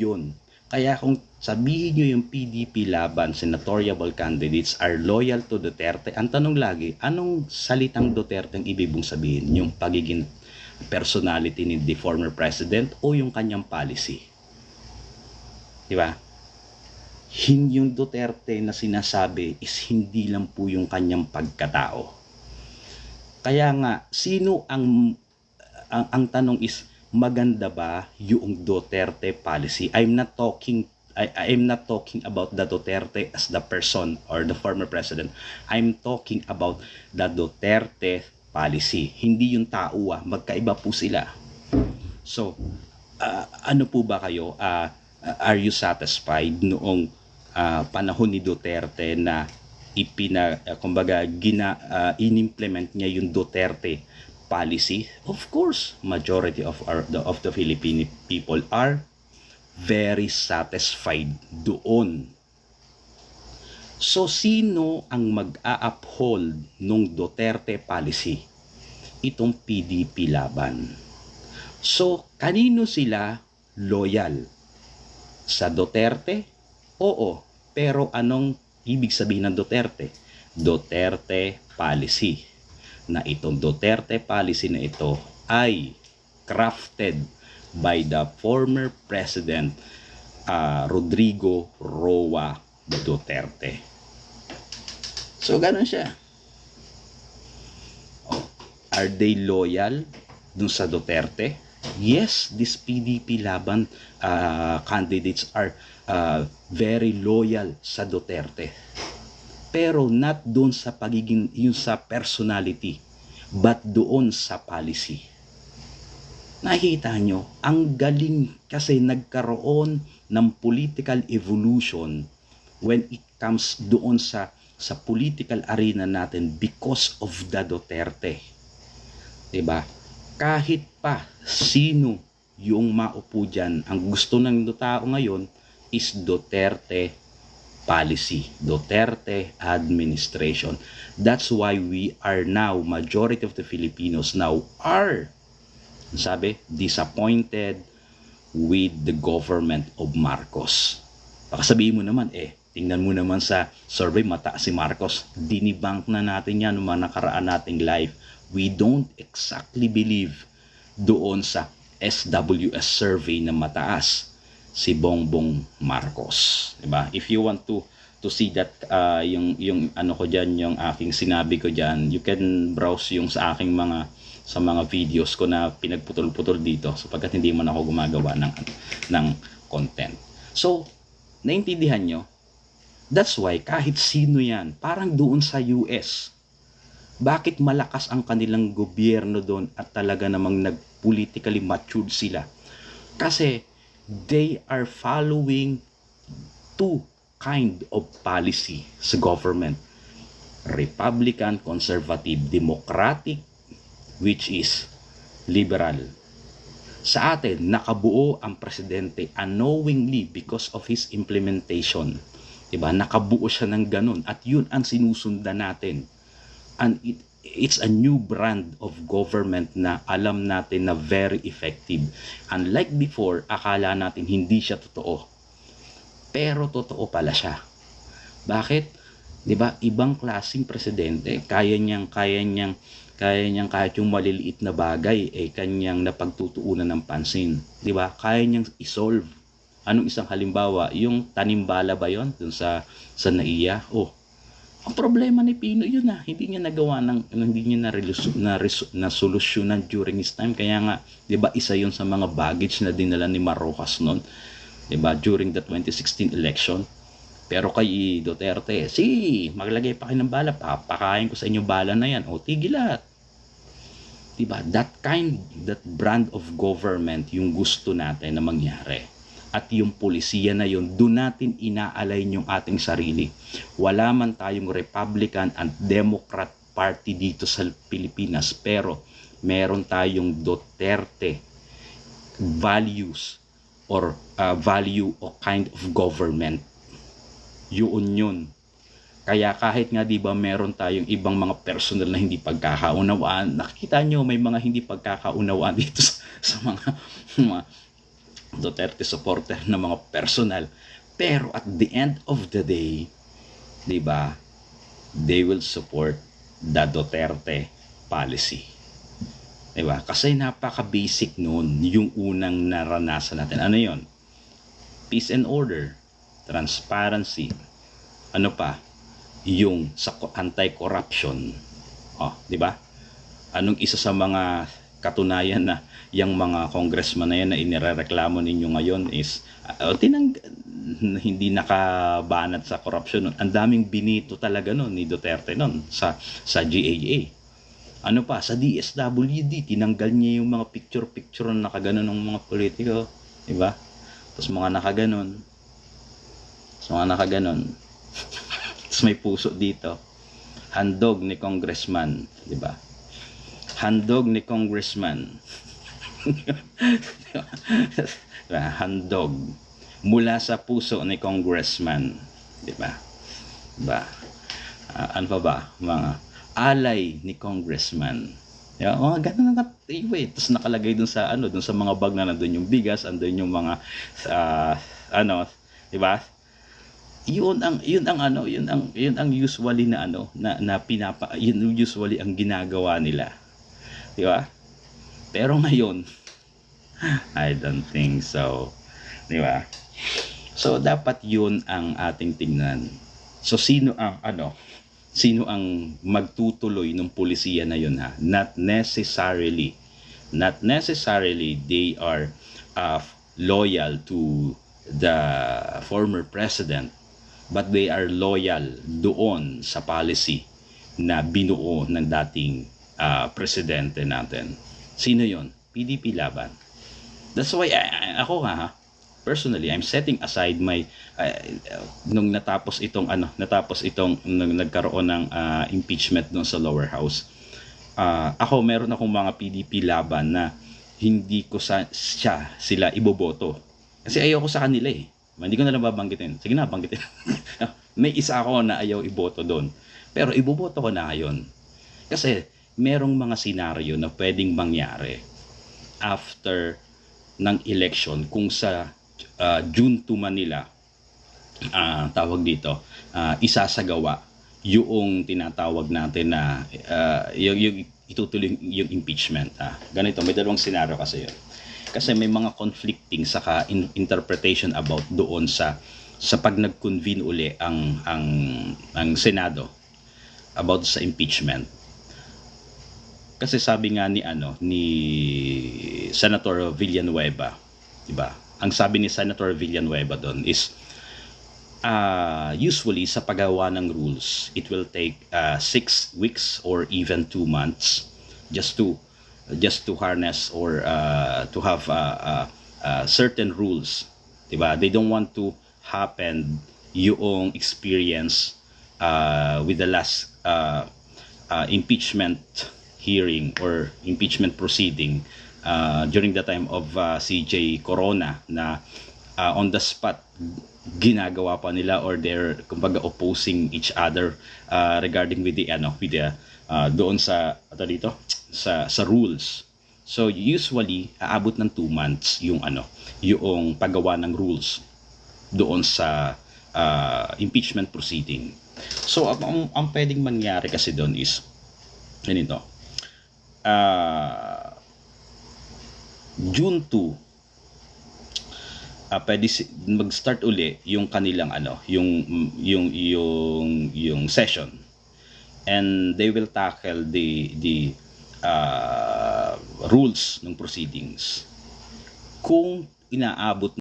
yun. Kaya kung sabihin nyo yung PDP laban, senatorial candidates are loyal to Duterte, ang tanong lagi, anong salitang Duterte ang ibig mong sabihin? Yung pagiging personality ni the former president o yung kanyang policy? Diba? Yung Duterte na sinasabi is hindi lang po yung kanyang pagkatao. Kaya nga, sino ang tanong is, maganda ba yung Duterte policy? I'm not talking about the Duterte as the person or the former president. I'm talking about the Duterte policy. Hindi yung tao, magkaiba po sila. So, ano po ba kayo? Are you satisfied noong panahon ni Duterte na inimplement niya yung Duterte policy? Of course, majority of the Filipino people are very satisfied doon. So, sino ang mag-a-uphold nung Duterte policy? Itong PDP laban. So, kanino sila loyal? Sa Duterte? Oo. Pero anong ibig sabihin ng Duterte? Duterte policy. Na itong Duterte policy na ito ay crafted by the former President Rodrigo Roa Duterte. So, ganun siya. Are they loyal dun sa Duterte? Yes, this PDP laban candidates are very loyal sa Duterte. Pero not doon sa pagiging yung sa personality, but doon sa policy. Nakikita nyo, ang galing kasi nagkaroon ng political evolution when it comes doon sa political arena natin because of the Duterte. Diba? Kahit pa sino yung maupo dyan, ang gusto ng tao ngayon is Duterte policy, Duterte administration. That's why we are now, majority of the Filipinos now are, disappointed with the government of Marcos. Baka sabihin mo naman, tingnan mo naman sa survey, mataas si Marcos. Dinibank na natin yan noong mga nakaraan nating live. We don't exactly believe doon sa SWS survey na mataas si Bongbong Marcos, diba? If you want to see that yung ano ko diyan, yung aking sinabi ko diyan, you can browse yung sa aking mga videos ko na pinagputol-putol dito sapagkat hindi man ako gumagawa ng content. So, naintindihan nyo? That's why kahit sino yan, parang doon sa US, bakit malakas ang kanilang gobyerno doon at talaga namang nag-politically matured sila? Kasi they are following two kind of policy sa government. Republican, conservative, democratic, which is liberal. Sa atin, nakabuo ang presidente unknowingly because of his implementation. Diba? Nakabuo siya ng ganun at yun ang sinusundan natin. And it's a new brand of government na alam natin na very effective. Unlike before, akala natin hindi siya totoo. Pero totoo pala siya. Bakit? 'Di ba? Ibang klaseng presidente, kaya niyang kahit yung maliliit na bagay kanyang napagtutuunan ng pansin. 'Di ba? Kaya niyang isolve. Anong isang halimbawa? Yung tanimbala ba 'yon dun sa NAIA? Ang problema ni Pino yun hindi niya nagawa hindi niya na solusyonan during his time. Kaya nga, 'di ba, isa yun sa mga baggage na dinala ni Marrojas noon, 'di ba, during the 2016 election. Pero kay Duterte, maglagay pa kayo ng bala, papakain ko sa inyo bala na yan. Tigilat. 'Di ba? That brand of government yung gusto natin na mangyari. At yung polisiya na yun, doon natin inaalay yung ating sarili. Wala man tayong Republican and Democrat Party dito sa Pilipinas, pero meron tayong Duterte values or value o kind of government. Yun. Kaya kahit nga 'di ba meron tayong ibang mga personal na hindi pagkakaunawaan, nakikita nyo may mga hindi pagkakaunawaan dito sa mga Duterte supporter ng mga personal. Pero at the end of the day, 'di ba? They will support the Duterte policy. 'Di ba? Kasi napaka-basic noon yung unang naranasan natin. Ano 'yon? Peace and order, transparency. Ano pa? Yung sa anti-corruption. Oh, 'di ba? Anong isa sa mga katunayan na yung mga congressman na yan na inirereklamo ninyo ngayon is hindi nakabanat sa korupsyon. Ang daming binito talaga noon ni Duterte noon sa GAA. Ano pa, sa DSWD, tinanggal niya yung mga picture na nakaganon ng mga politiko, di ba? Tapos mga nakaganon. Tapos may puso dito. Handog ni congressman, di ba? Handog ni congressman. Handog mula sa puso ni congressman, di ba? Ano pa ba? Mga alay ni congressman. Mga ganun ang tapos nakalagay dun sa mga bag na nandun yung bigas, andun yung mga di ba? Yun ang usually yun usually ang ginagawa nila. Di ba? Pero ngayon, I don't think so. Di ba? So, dapat yun ang ating tingnan. So, sino ang magtutuloy ng pulisiya na yun, ha? Not necessarily they are loyal to the former president, but they are loyal doon sa policy na binuo ng dating presidente natin. Sino yon? PDP Laban. That's why personally, I'm setting aside my nung natapos itong nung nagkaroon ng impeachment doon sa lower house. Meron akong mga PDP Laban na hindi ko sila iboboto. Kasi ayoko sa kanila eh. Hindi ko na lang babanggitin. Sige na, banggitin. May isa ako na ayaw iboto doon. Pero iboboto ko na ngayon. Kasi merong mga senaryo na pwedeng mangyari after ng election kung sa June 2 Manila isasagawa yung tinatawag natin na yung itutuloy yung impeachment. Ganito, may dalawang senaryo kasi yun. Kasi may mga conflicting saka interpretation about doon sa pag nag-convene uli ang Senado about sa impeachment. Kasi sabi nga ni Senator Villanueva, 'di ba? Ang sabi ni Senator Villanueva doon is usually sa paggawa ng rules, it will take 6 weeks or even 2 months just to harness or to have certain rules, 'di ba? They don't want to happen yung experience with the last impeachment hearing or impeachment proceeding during the time of CJ Corona na on the spot ginagawa pa nila or they're kumbaga opposing each other regarding with the doon sa sa rules. So usually aabot ng 2 months yung paggawa ng rules doon sa impeachment proceeding. So ang pwedeng mangyari kasi doon is ganito. June 2 pwede mag-start uli yung kanilang yung session, and they will tackle the rules ng proceedings. Kung inaabot